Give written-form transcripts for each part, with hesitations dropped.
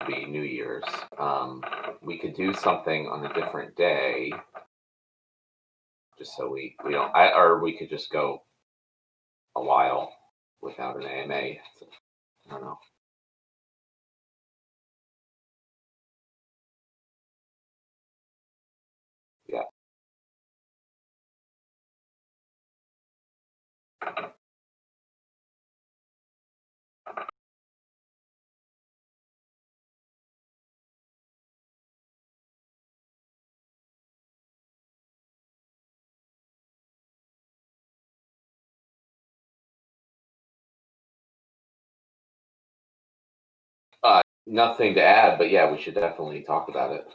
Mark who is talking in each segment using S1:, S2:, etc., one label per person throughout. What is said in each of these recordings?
S1: be New Year's. We could do something on a different day, just so we don't. Or we could just go a while without an AMA. So, I don't know. Yeah. Nothing to add, but yeah, we should definitely talk about it.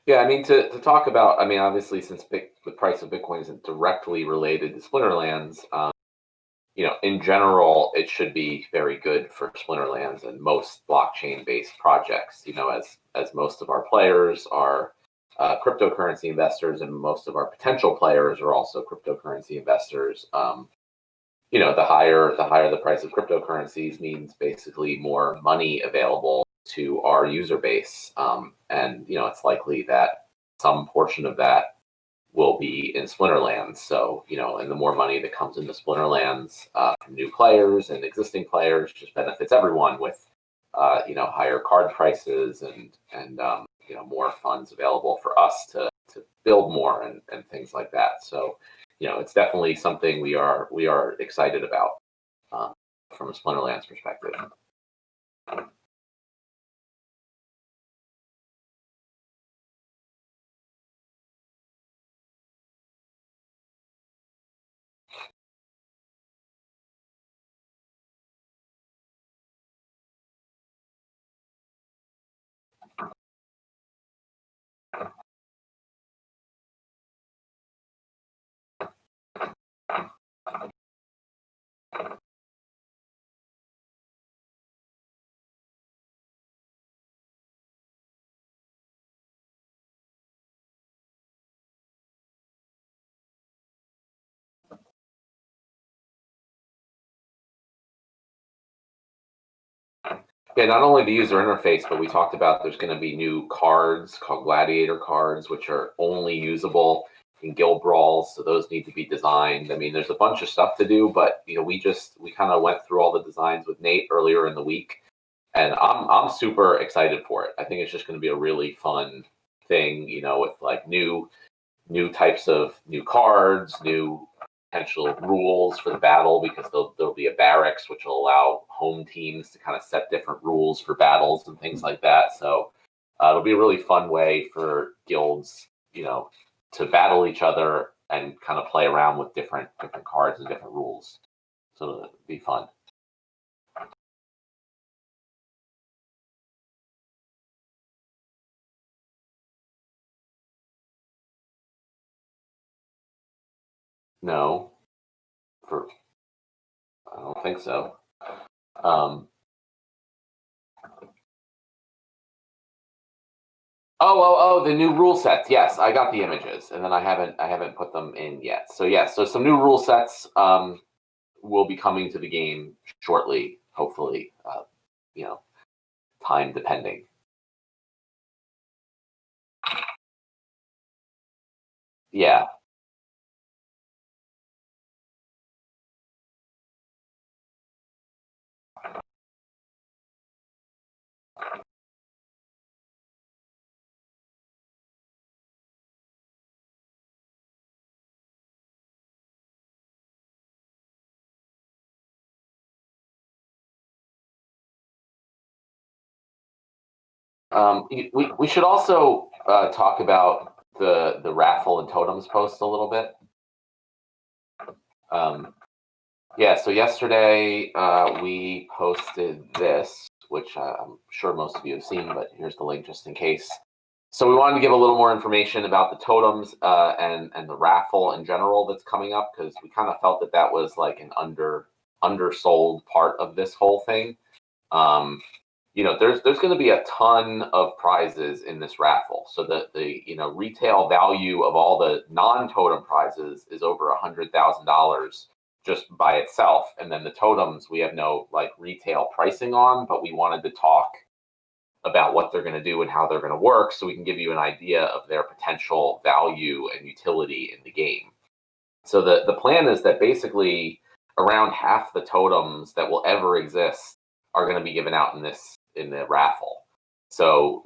S1: Yeah, I mean to talk about. I mean, obviously, since the price of Bitcoin isn't directly related to Splinterlands, in general, it should be very good for Splinterlands and most blockchain-based projects. As most of our players are cryptocurrency investors, and most of our potential players are also cryptocurrency investors. The higher the price of cryptocurrencies means basically more money available to our user base, and it's likely that some portion of that will be in Splinterlands. So, and the more money that comes into Splinterlands from new players and existing players just benefits everyone with, higher card prices and more funds available for us to build more and things like that. So, it's definitely something we are excited about um, from a Splinterlands perspective. Yeah, not only the user interface, but we talked about there's going to be new cards called gladiator cards, which are only usable in guild brawls. So those need to be designed. I mean, there's a bunch of stuff to do, but we kind of went through all the designs with Nate earlier in the week, and I'm super excited for it. I think it's just going to be a really fun thing, with like new types of new cards, new potential rules for the battle, because there'll be a barracks which will allow home teams to kind of set different rules for battles and things like that. So it'll be a really fun way for guilds, to battle each other and kind of play around with different cards and different rules. So it'll be fun. No, for I don't think so. Um, The new rule sets. Yes, I got the images, and then I haven't put them in yet. So yes, so some new rule sets will be coming to the game shortly, hopefully. You know, time depending. Yeah. We should also talk about the raffle and totems post a little bit. Um, yeah. So yesterday we posted this, which I'm sure most of you have seen, but here's the link just in case. So we wanted to give a little more information about the totems and the raffle in general that's coming up, because we kind of felt that that was like an undersold part of this whole thing. There's going to be a ton of prizes in this raffle. So the retail value of all the non-totem prizes is over $100,000 just by itself. And then the totems we have no like retail pricing on, but we wanted to talk about what they're going to do and how they're going to work, so we can give you an idea of their potential value and utility in the game. So the plan is that basically around half the totems that will ever exist are going to be given out in the raffle. So,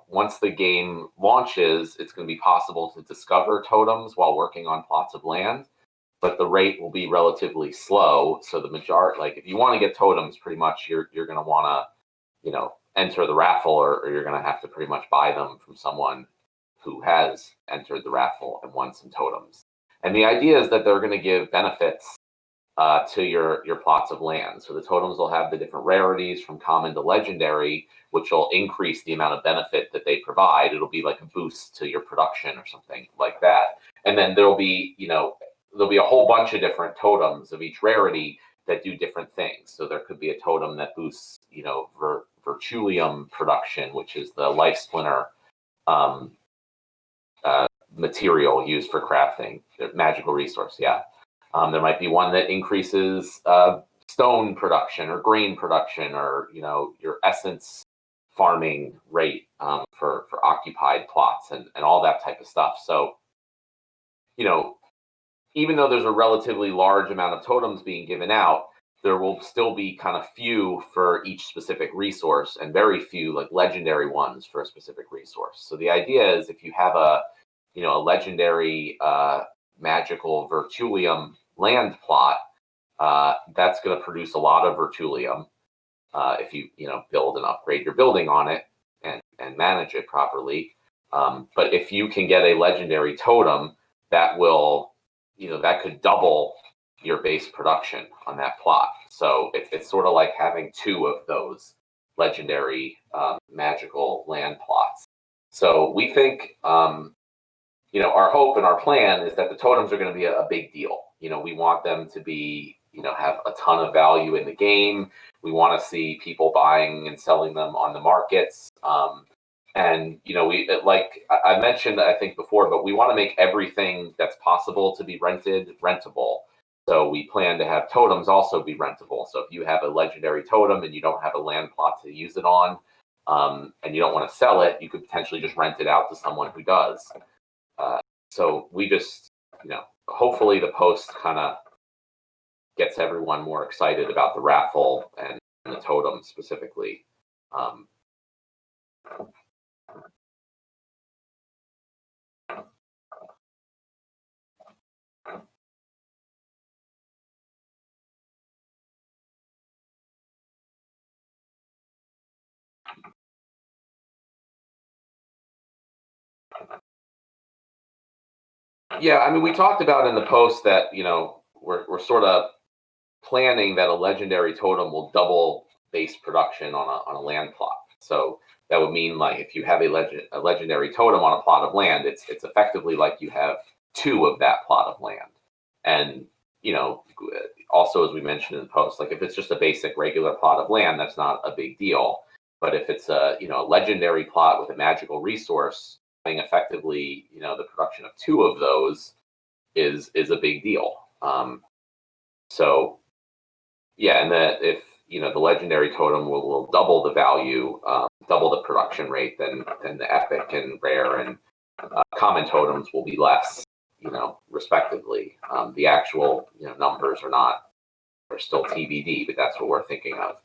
S1: once the game launches, it's going to be possible to discover totems while working on plots of land, but the rate will be relatively slow. So the majority, like if you want to get totems, pretty much you're going to want to, enter the raffle, or you're going to have to pretty much buy them from someone who has entered the raffle and won some totems. And the idea is that they're going to give benefits to your plots of land. So the totems will have the different rarities from common to legendary, which will increase the amount of benefit that they provide. It'll be like a boost to your production or something like that. And then there'll be a whole bunch of different totems of each rarity that do different things. So there could be a totem that boosts, Virtulium production, which is the life splinter um, material used for crafting, the magical resource. Yeah. There might be one that increases stone production or grain production, or your essence farming rate for occupied plots, and all that type of stuff. So even though there's a relatively large amount of totems being given out, there will still be kind of few for each specific resource, and very few like legendary ones for a specific resource. So the idea is, if you have a legendary magical Virtulium land plot, that's going to produce a lot of Virtulium if you build and upgrade your building on it and manage it properly. But if you can get a legendary totem, that will that could double your base production on that plot. So it's sort of like having two of those legendary magical land plots. So we think our hope and our plan is that the totems are going to be a big deal. We want them to be, have a ton of value in the game. We want to see people buying and selling them on the markets. And we, like I mentioned, I think before, but we want to make everything that's possible to be rented rentable. So we plan to have totems also be rentable. So if you have a legendary totem and you don't have a land plot to use it on, and you don't want to sell it, you could potentially just rent it out to someone who does. So we just, hopefully the post kind of gets everyone more excited about the raffle and the totem specifically. Yeah, I mean, we talked about in the post that we're sort of planning that a legendary totem will double base production on a land plot. So that would mean, like, if you have a legendary totem on a plot of land, it's effectively like you have two of that plot of land. And also, as we mentioned in the post, like if it's just a basic regular plot of land, that's not a big deal. But if it's a a legendary plot with a magical resource, having effectively the production of two of those is a big deal. So yeah, and if the legendary totem will double the value, double the production rate, then the epic and rare and common totems will be less, respectively. The actual numbers are still TBD, but that's what we're thinking of.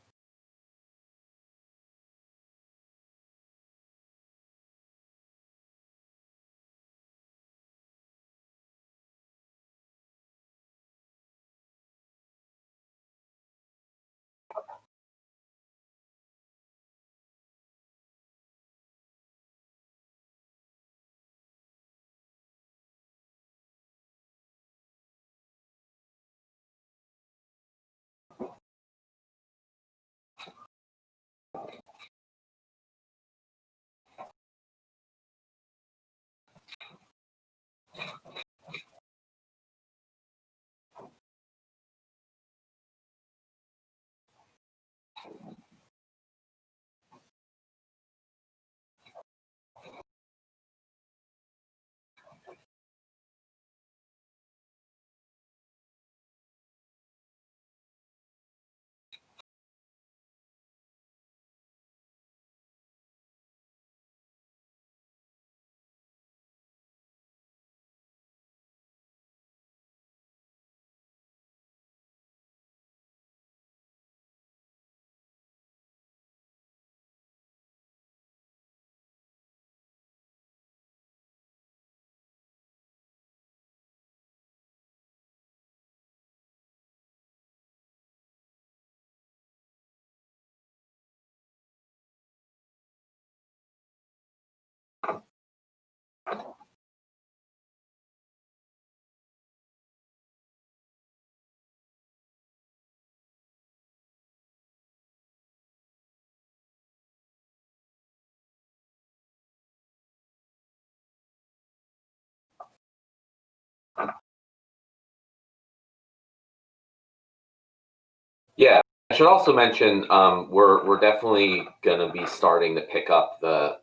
S1: Yeah, I should also mention we're definitely going to be starting to pick up the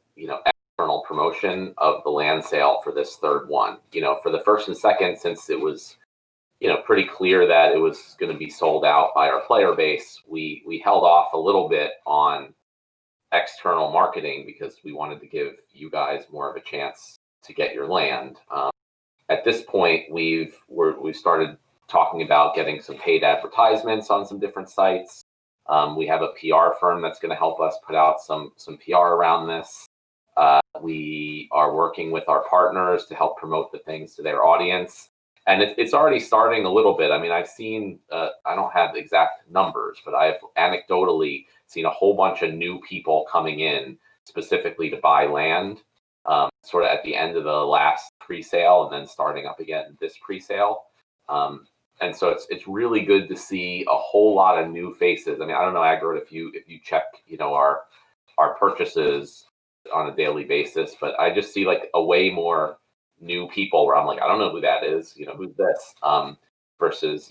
S1: external promotion of the land sale for this third one. For the first and second, since it was pretty clear that it was going to be sold out by our player base, we held off a little bit on external marketing because we wanted to give you guys more of a chance to get your land. At this point, we've started talking about getting some paid advertisements on some different sites. We have a PR firm that's going to help us put out some PR around this. We are working with our partners to help promote the things to their audience, and it's already starting a little bit. I mean, I've seen I don't have exact numbers, but I've anecdotally seen a whole bunch of new people coming in specifically to buy land, sort of at the end of the last pre-sale and then starting up again this pre-sale. And so it's really good to see a whole lot of new faces. I mean, I don't know, Aggroed, if you check our purchases on a daily basis, but I just see like a way more new people where I'm like, I don't know who that is, who's this, versus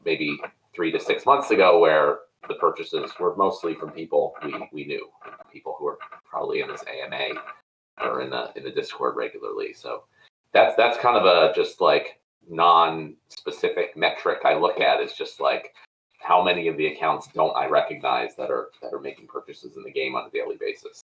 S1: maybe 3 to 6 months ago where the purchases were mostly from people we knew, people who are probably in this AMA or in the Discord regularly. So that's kind of a just like non-specific metric I look at, is just like how many of the accounts don't I recognize that are making purchases in the game on a daily basis.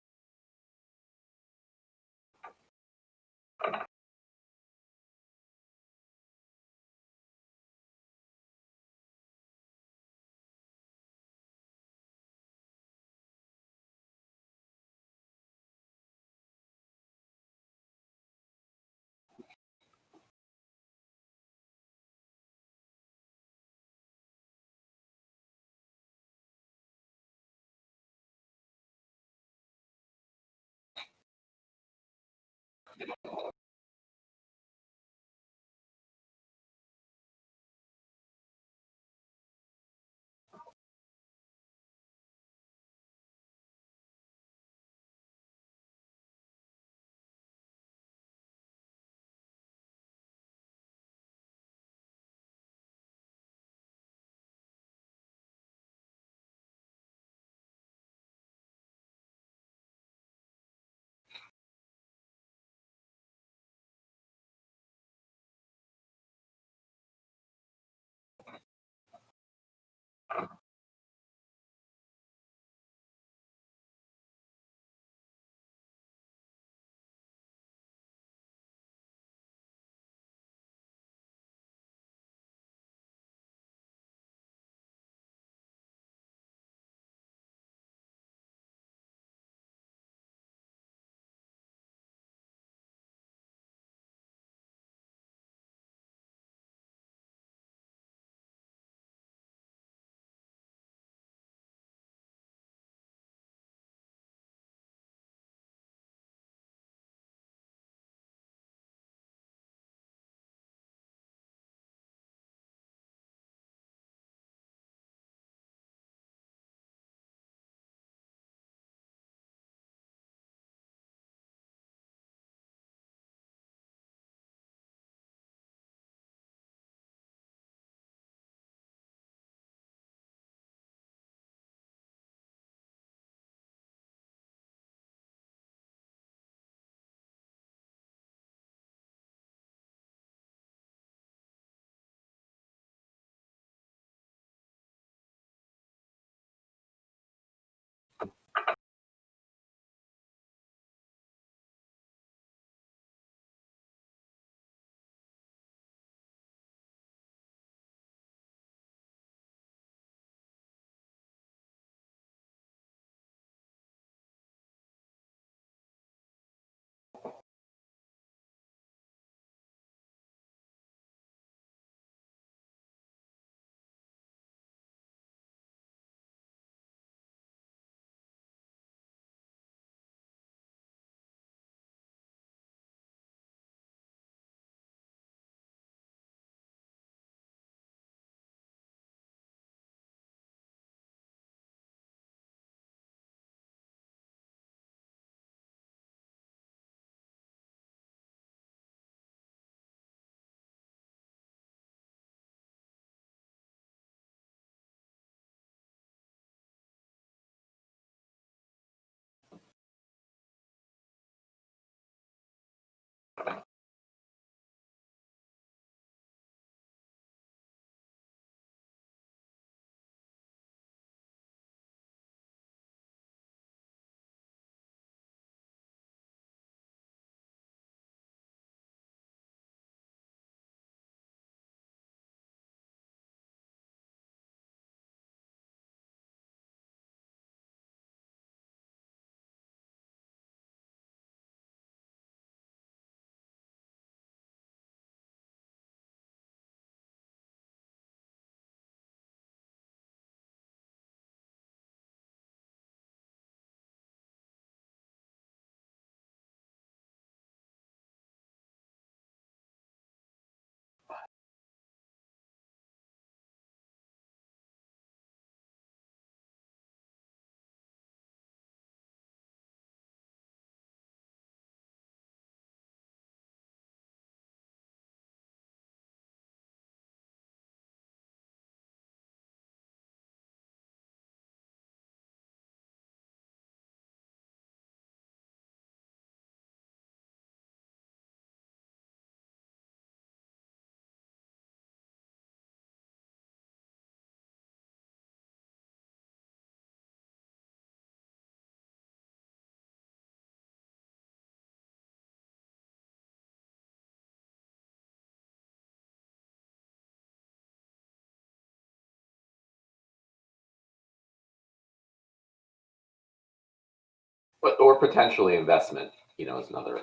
S1: but or potentially investment, is another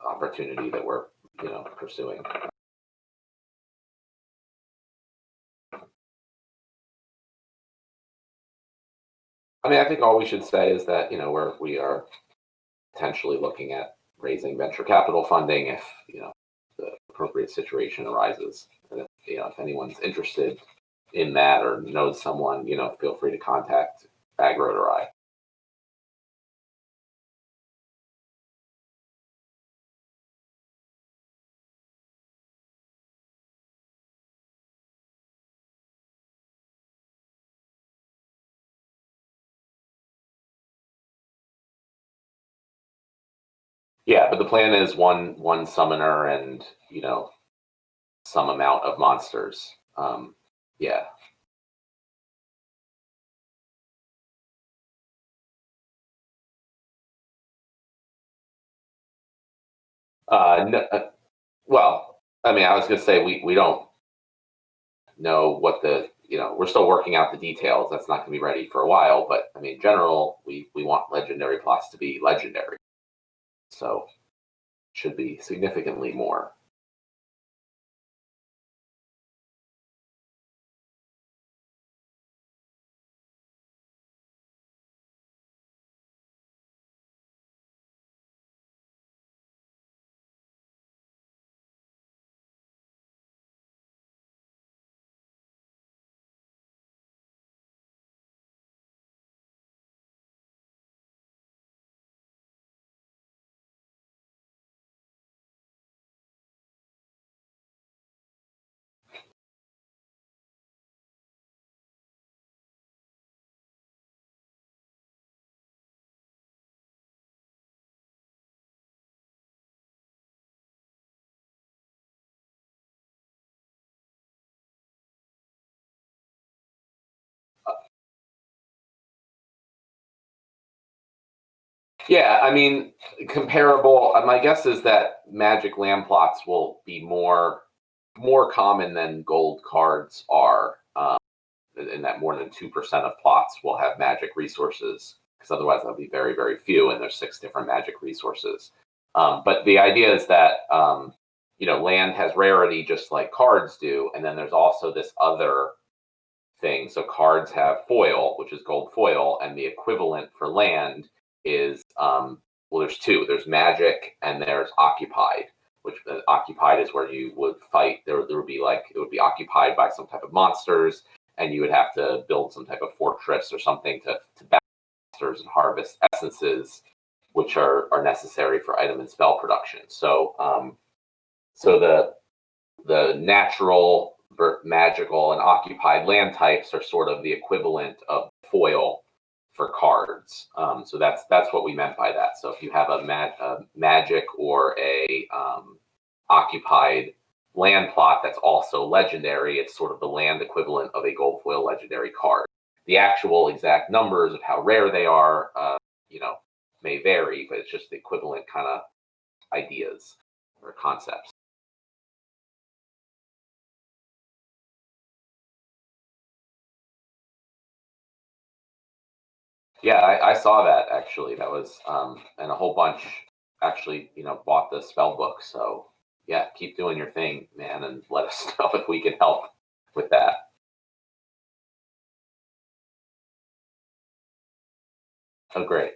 S1: opportunity that we're pursuing. I mean, I think all we should say is that we are potentially looking at raising venture capital funding if the appropriate situation arises. And if anyone's interested in that or knows someone, feel free to contact Aggroed or I. Yeah, but the plan is one summoner and some amount of monsters. Yeah. No, well, I mean, I was going to say we don't know what we're still working out the details. That's not going to be ready for a while, but I mean, in general, we want legendary plots to be legendary, so should be significantly more. Yeah, I mean, comparable. My guess is that magic land plots will be more common than gold cards are, in that more than 2% of plots will have magic resources, because otherwise there'll be very very few, and there's 6 different magic resources. But the idea is that land has rarity just like cards do, and then there's also this other thing. So cards have foil, which is gold foil, and the equivalent for land is well, there's two. There's magic and there's occupied. Which occupied is where you would fight. There would be like it would be occupied by some type of monsters, and you would have to build some type of fortress or something to battle monsters and harvest essences, which are necessary for item and spell production. So the natural, magical, and occupied land types are sort of the equivalent of foil for cards. So that's what we meant by that. So if you have a magic or a occupied land plot that's also legendary, it's sort of the land equivalent of a gold foil legendary card. The actual exact numbers of how rare they are, may vary, but it's just the equivalent kind of ideas or concepts. Yeah, I saw that actually. That was and a whole bunch actually, bought the spell book. So yeah, keep doing your thing, man, and let us know if we can help with that. Oh, great.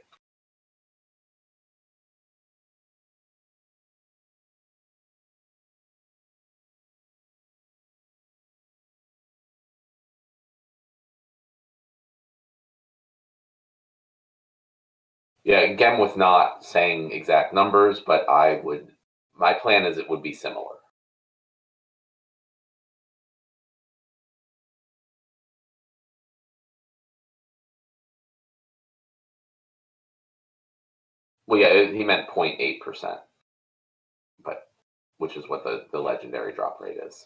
S1: Yeah, again, with not saying exact numbers, but my plan is it would be similar. Well, yeah, he meant 0.8%, but which is what the legendary drop rate is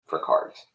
S1: for cards.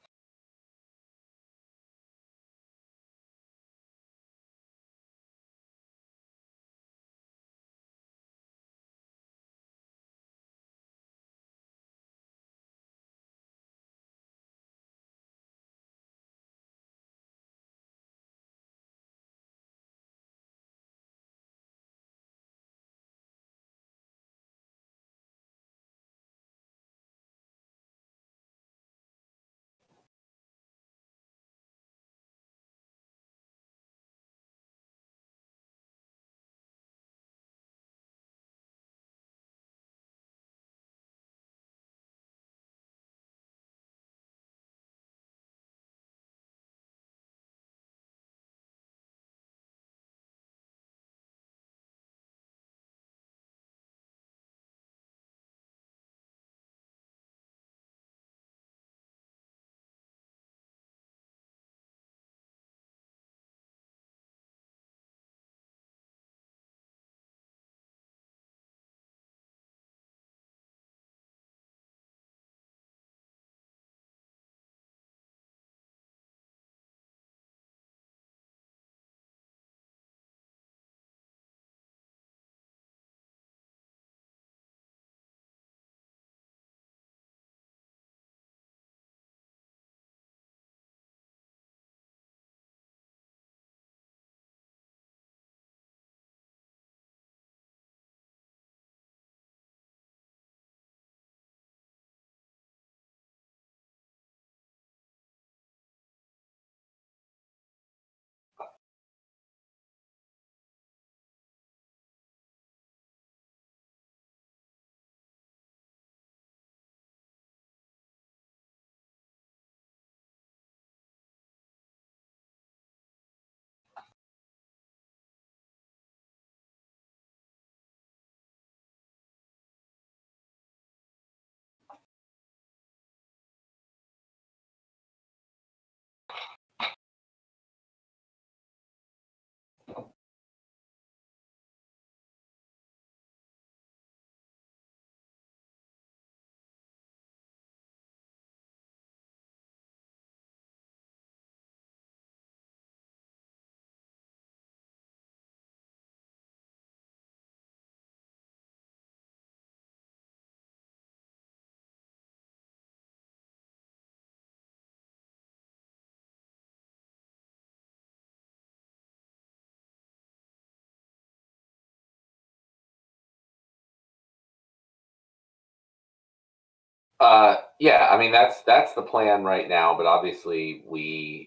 S1: Yeah, I mean that's the plan right now, but obviously we're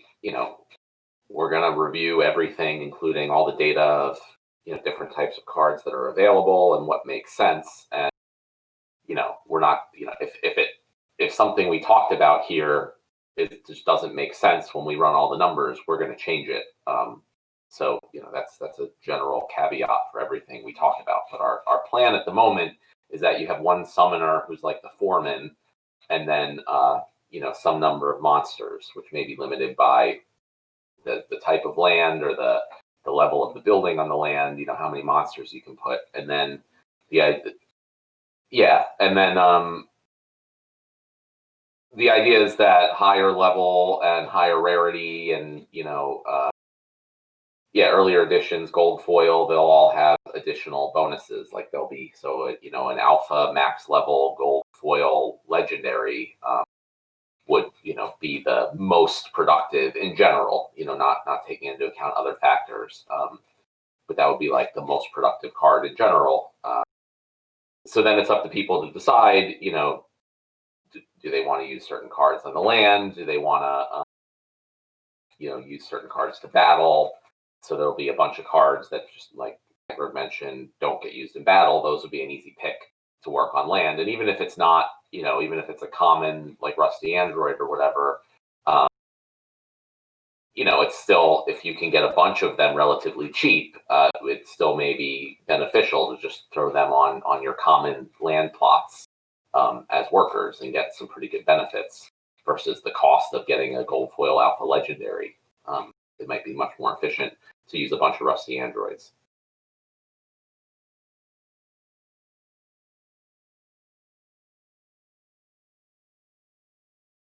S1: going to review everything, including all the data of different types of cards that are available and what makes sense. And we're not if something we talked about here it just doesn't make sense when we run all the numbers, we're going to change it. So that's a general caveat for everything we talked about. But our plan at the moment is that you have one summoner who's like the foreman, and then some number of monsters, which may be limited by the type of land or the level of the building on the land. How many monsters you can put, and then the yeah, and then the idea is that higher level and higher rarity, and earlier editions, gold foil, they'll all have additional bonuses. Like there'll be an alpha max level gold foil legendary would be the most productive in general. Not taking into account other factors, but that would be like the most productive card in general. So then it's up to people to decide. Do they want to use certain cards on the land? Do they want to use certain cards to battle? So there'll be a bunch of cards that, just like Edward mentioned, don't get used in battle. Those would be an easy pick to work on land. And even if it's not, even if it's a common like Rusty Android or whatever, it's still, if you can get a bunch of them relatively cheap, it still may be beneficial to just throw them on your common land plots as workers and get some pretty good benefits versus the cost of getting a gold foil alpha legendary. It might be much more efficient to use a bunch of Rusty Androids.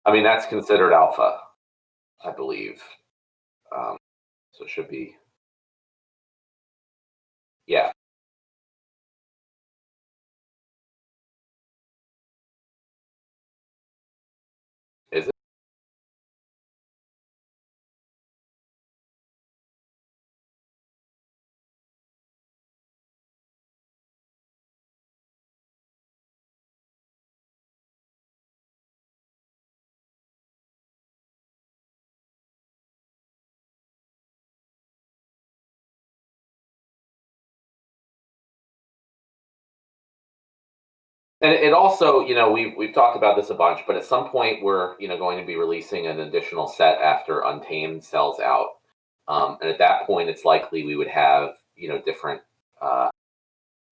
S1: I mean, that's considered alpha, I believe. So it should be, yeah. Is it? And it also, we've talked about this a bunch, but at some point we're, going to be releasing an additional set after Untamed sells out. And at that point, it's likely we would have, different, what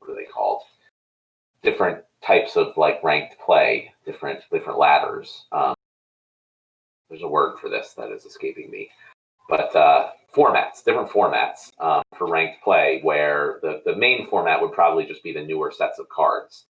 S1: are they called? Different types of like ranked play, different ladders. There's a word for this that is escaping me, but different formats for ranked play, where the main format would probably just be the newer sets of cards.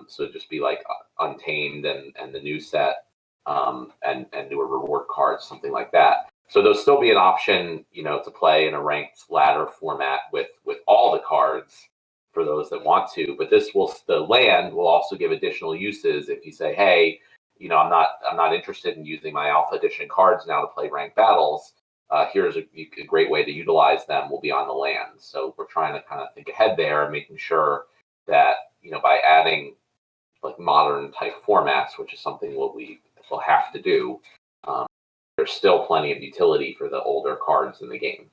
S1: So it'd just be like Untamed and the new set, and newer reward cards, something like that. So there'll still be an option, to play in a ranked ladder format with all the cards for those that want to. But the land will also give additional uses if you say, hey, I'm not interested in using my alpha edition cards now to play ranked battles. Here's a great way to utilize them, will be on the land. So we're trying to kind of think ahead there and making sure that, by adding like modern type formats, which is something what we will have to do, there's still plenty of utility for the older cards in the game.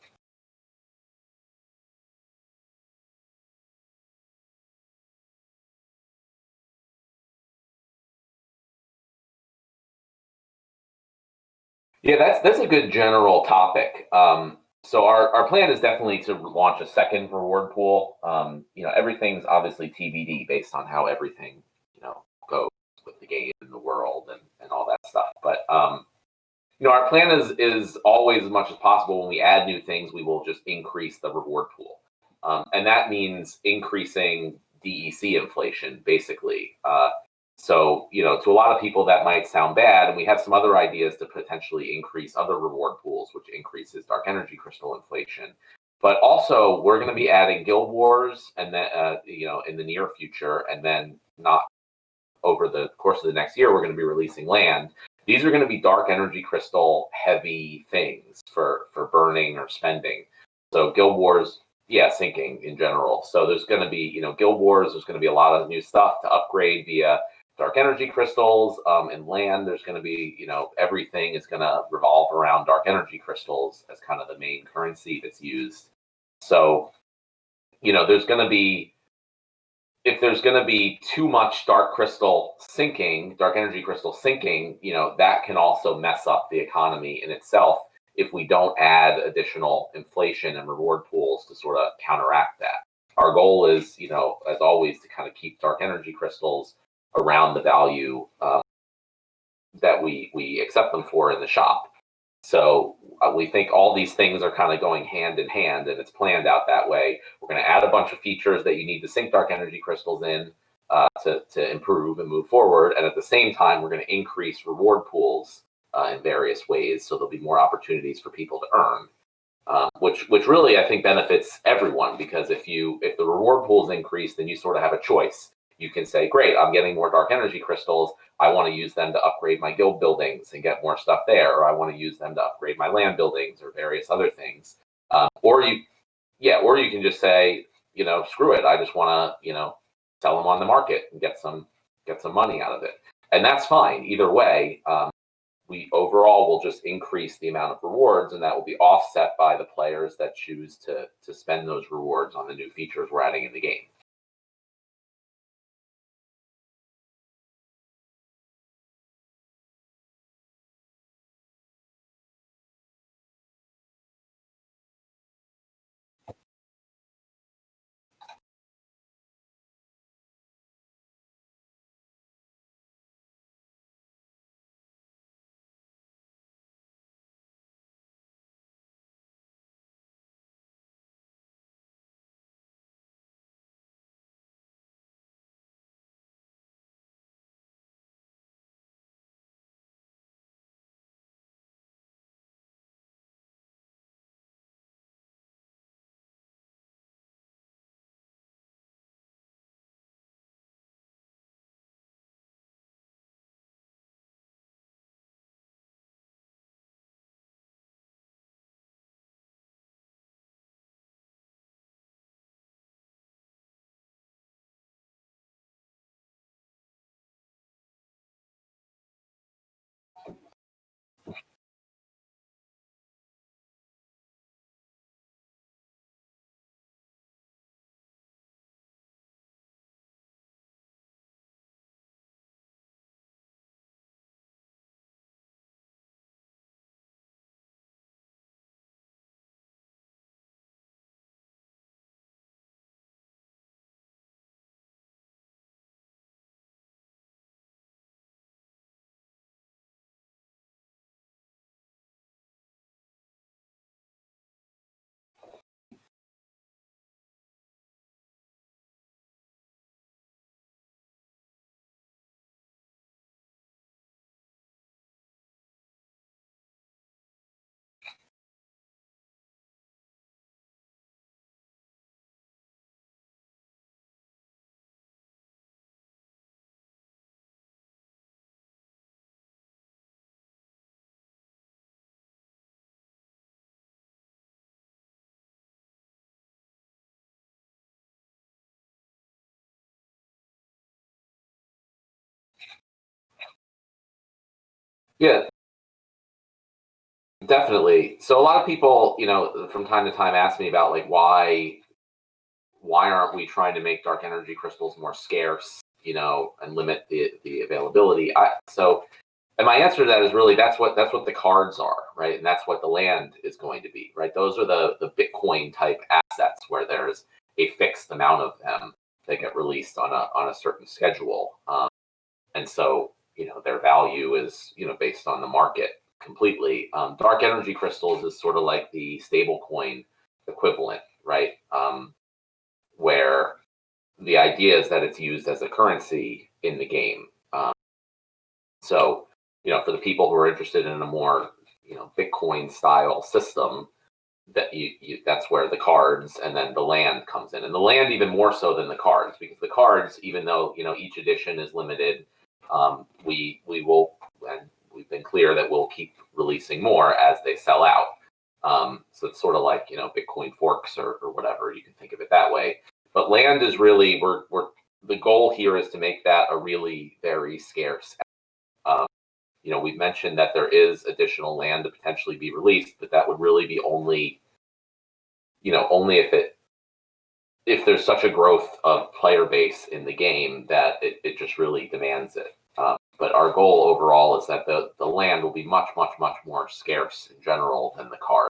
S1: Yeah, that's a good general topic. So our plan is definitely to launch a second reward pool. Everything's obviously TBD based on how everything goes with the game and the world and all that stuff. But our plan is always, as much as possible, when we add new things, we will just increase the reward pool, and that means increasing DEC inflation, basically. So, to a lot of people that might sound bad, and we have some other ideas to potentially increase other reward pools, which increases dark energy crystal inflation. But also, we're going to be adding guild wars, and then in the near future, and then not over the course of the next year, we're going to be releasing land. These are going to be dark energy crystal heavy things for burning or spending. So guild wars, yeah, sinking in general. So there's going to be guild wars. There's going to be a lot of new stuff to upgrade via dark energy crystals. In land, there's going to be, everything is going to revolve around dark energy crystals as kind of the main currency that's used. So, there's going to be, if there's going to be too much dark energy crystal sinking, that can also mess up the economy in itself if we don't add additional inflation and reward pools to sort of counteract that. Our goal is, as always, to kind of keep dark energy crystals around the value that we accept them for in the shop. So we think all these things are kind of going hand in hand, and it's planned out that way. We're going to add a bunch of features that you need to sink dark energy crystals in to improve and move forward. And at the same time, we're going to increase reward pools in various ways, so there'll be more opportunities for people to earn, which really I think benefits everyone, because if the reward pools increase, then you sort of have a choice. You can say, great, I'm getting more dark energy crystals. I want to use them to upgrade my guild buildings and get more stuff there, or I want to use them to upgrade my land buildings or various other things. Or you can just say, screw it. I just want to, sell them on the market and get some money out of it, and that's fine either way. We overall will just increase the amount of rewards, and that will be offset by the players that choose to spend those rewards on the new features we're adding in the game. Yeah, definitely. So a lot of people, from time to time ask me about like why aren't we trying to make dark energy crystals more scarce, and limit the availability. And my answer to that is really that's what the cards are, right? And that's what the land is going to be, right? Those are the Bitcoin type assets where there's a fixed amount of them that get released on a certain schedule. And so, their value is, based on the market completely. Dark energy crystals is sort of like the stable coin equivalent, right? Where the idea is that it's used as a currency in the game. So, for the people who are interested in a more, Bitcoin style system, that that's where the cards and then the land comes in, and the land even more so than the cards, because the cards, even though each edition is limited, we will, and we've been clear that we'll keep releasing more as they sell out. So it's sort of like Bitcoin forks or whatever, you can think of it that way. But land is really, the goal here is to make that a really very scarce. Um, we've mentioned that there is additional land to potentially be released, but that would really be only, only if there's such a growth of player base in the game that it just really demands it. But our goal overall is that the land will be much, much, much more scarce in general than the card.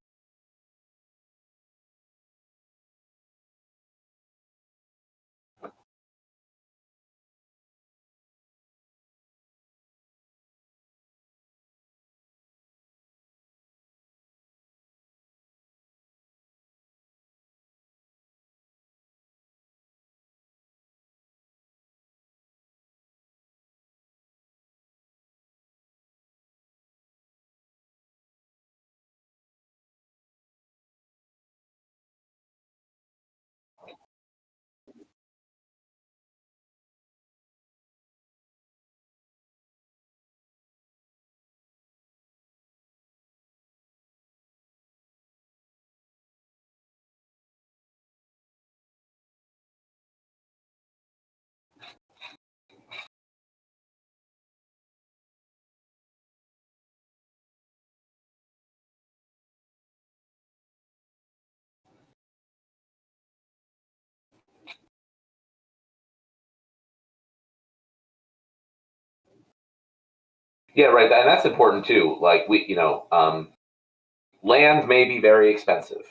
S1: Yeah, right. And that's important too. Like land may be very expensive,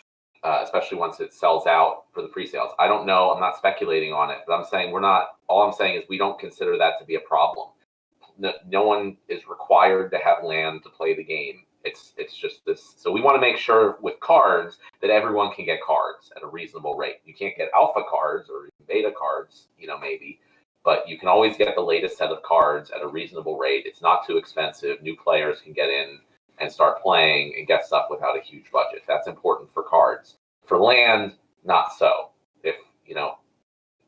S1: especially once it sells out for the pre-sales. I don't know. I'm not speculating on it, but I'm saying we're not. All I'm saying is we don't consider that to be a problem. No one is required to have land to play the game. It's just this. So we want to make sure with cards that everyone can get cards at a reasonable rate. You can't get alpha cards or beta cards, maybe, but you can always get the latest set of cards at a reasonable rate. It's not too expensive. New players can get in and start playing and get stuff without a huge budget. That's important for cards. For land, not so. If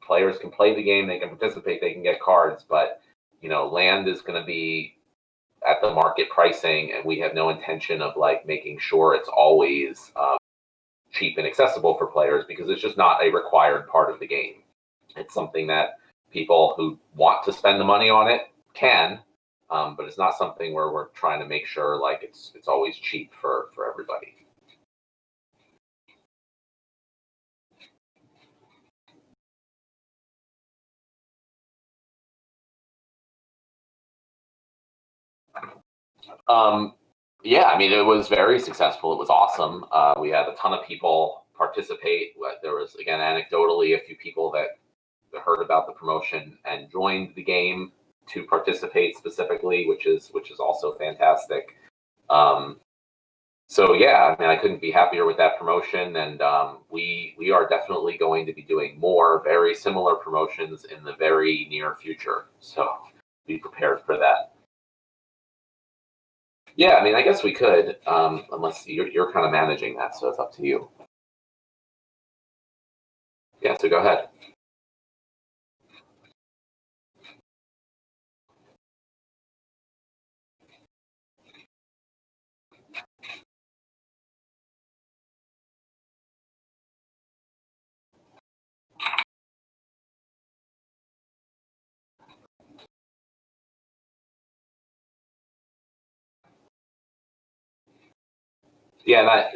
S1: players can play the game, they can participate, they can get cards, but land is going to be at the market pricing, and we have no intention of like making sure it's always cheap and accessible for players because it's just not a required part of the game. It's something that people who want to spend the money on it can, but it's not something where we're trying to make sure like it's always cheap for everybody. Um, yeah, I mean, it was very successful. It was awesome. We had a ton of people participate. There was, again, anecdotally, a few people that heard about the promotion and joined the game to participate specifically, which is also fantastic. Um, so yeah, I mean, I couldn't be happier with that promotion, and we are definitely going to be doing more very similar promotions in the very near future. So be prepared for that. Yeah, I mean, I guess we could, unless you're kind of managing that, so it's up to you. Yeah, so go ahead. Yeah, that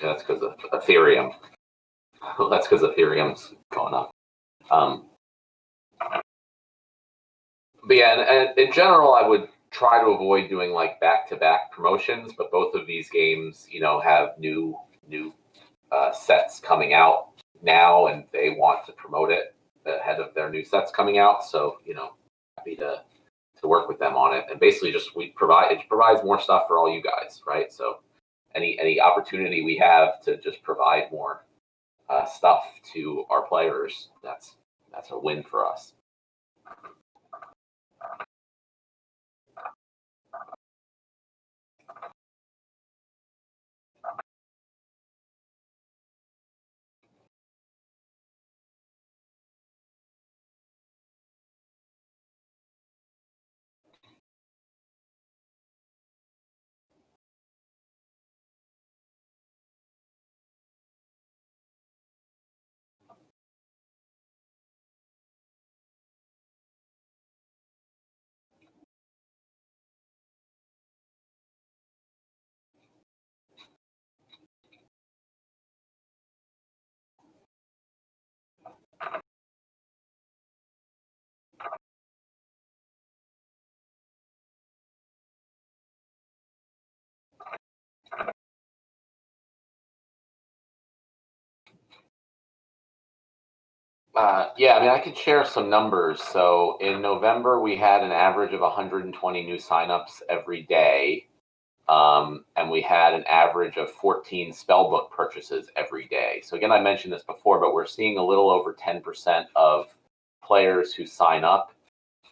S1: Yeah, that's because of Ethereum. That's because Ethereum's going up. But yeah, and in general, I would try to avoid doing like back-to-back promotions. But both of these games, have new sets coming out now, and they want to promote it ahead of their new sets coming out. So happy to work with them on it. And basically, just it provides more stuff for all you guys, right? So any opportunity we have to just provide more stuff to our players, that's a win for us. Yeah, I mean, I could share some numbers. So in November, we had an average of 120 new signups every day. And we had an average of 14 spellbook purchases every day. So again, I mentioned this before, but we're seeing a little over 10% of players who sign up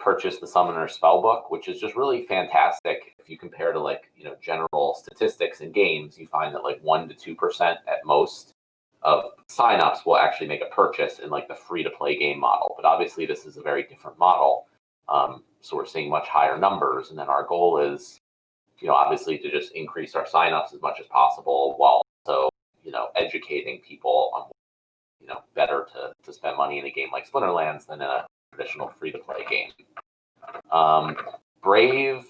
S1: purchase the Summoner Spellbook, which is just really fantastic. If you compare to general statistics in games, you find that 1 to 2% at most of signups will actually make a purchase in the free-to-play game model. But obviously, this is a very different model. So we're seeing much higher numbers, and then our goal is obviously to just increase our signups as much as possible while also, educating people on, better to spend money in a game like Splinterlands than in a traditional free-to-play game. Brave,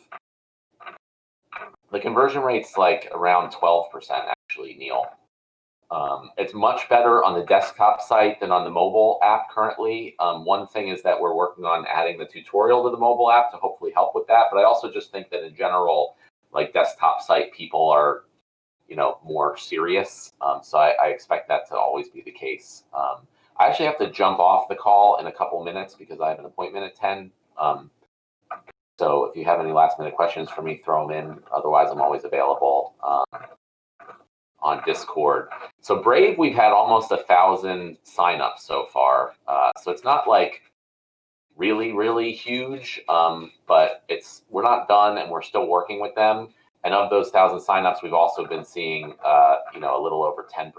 S1: the conversion rate's around 12%, actually, Neil. It's much better on the desktop site than on the mobile app currently. One thing is that we're working on adding the tutorial to the mobile app to hopefully help with that. But I also just think that in general, desktop site people are, more serious. So I expect that to always be the case. I actually have to jump off the call in a couple minutes because I have an appointment at 10. So if you have any last minute questions for me, throw them in. Otherwise, I'm always available on Discord. So Brave, we've had almost 1,000 signups so far. So it's not really, really huge, but we're not done and we're still working with them. And of those 1,000 signups, we've also been seeing, a little over 10%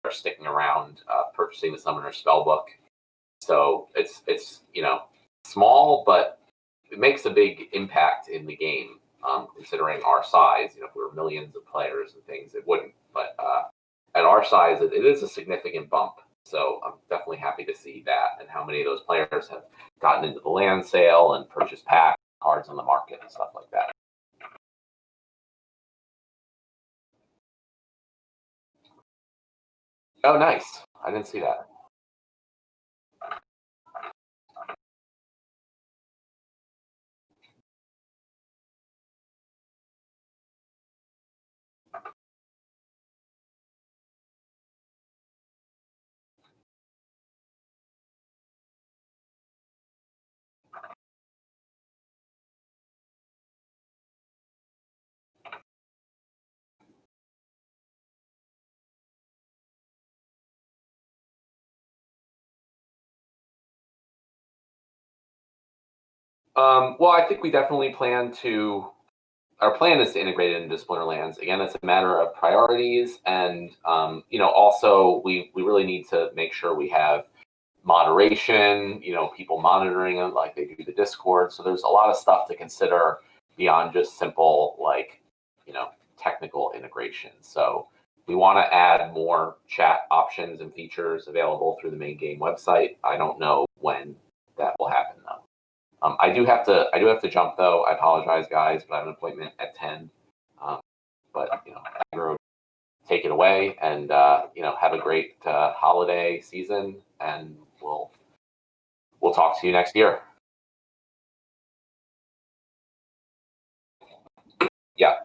S1: are sticking around, purchasing the Summoner Spellbook. So it's small, but it makes a big impact in the game, considering our size. If we were millions of players and things, it wouldn't. But at our size, it is a significant bump. So I'm definitely happy to see that and how many of those players have gotten into the land sale and purchased pack cards on the market and stuff like that. Oh, nice. I didn't see that. Well, I think we definitely our plan is to integrate it into Splinterlands. Again, it's a matter of priorities, and also we really need to make sure we have moderation. People monitoring it like they do the Discord. So there's a lot of stuff to consider beyond just simple technical integration. So we want to add more chat options and features available through the main game website. I don't know when that will happen though. I do have to jump though. I apologize, guys, but I have an appointment at 10. But Aggroed take it away and have a great holiday season, and we'll talk to you next year. Yeah.